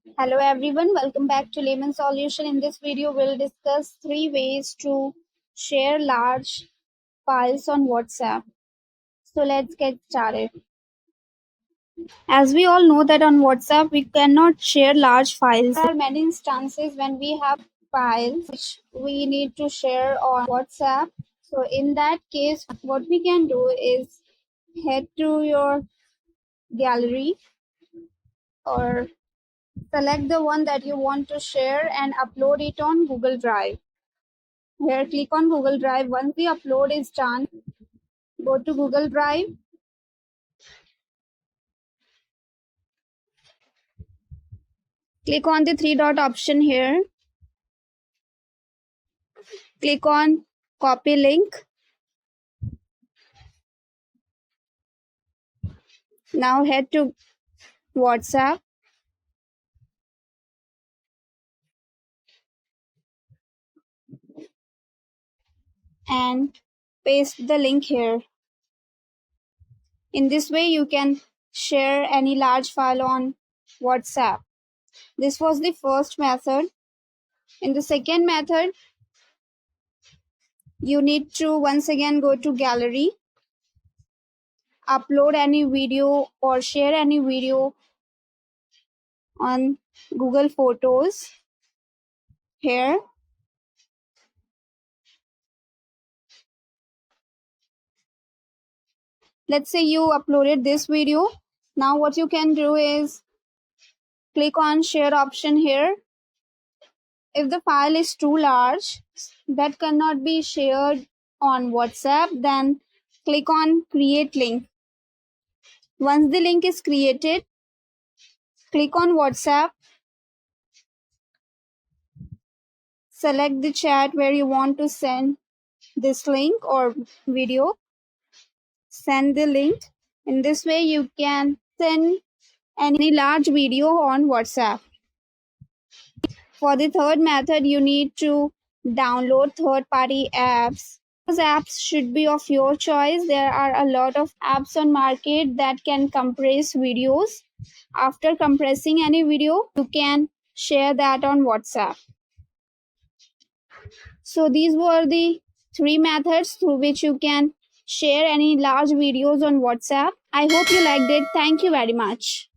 Hello everyone, welcome back to Layman Solution. In this video, we'll discuss 3 ways to share large files on WhatsApp. So let's get started. As we all know that on WhatsApp, we cannot share large files. There are many instances when we have files which we need to share on WhatsApp. So in that case, what we can do is head to your gallery or select the one that you want to share and upload it on Google Drive. Here, click on Google Drive. Once the upload is done, go to Google Drive. Click on the three dot option here. Click on copy link. Now head to WhatsApp. And paste the link here. In this way, you can share any large file on WhatsApp. This was the first method. In the second method, you need to once again go to gallery, upload any video or share any video on Google Photos. Here, let's say you uploaded this video. Now what you can do is click on share option here. If the file is too large that cannot be shared on WhatsApp, then click on create link. Once the link is created, click on WhatsApp, select the chat where you want to send this link or video, send the link. In this way you can send any large video on WhatsApp. For the third method, you need to download third-party apps. Those apps should be of your choice. There are a lot of apps on market that can compress videos. After compressing any video, you can share that on WhatsApp. So these were the 3 methods through which you can share any large videos on WhatsApp. I hope you liked it. Thank you very much.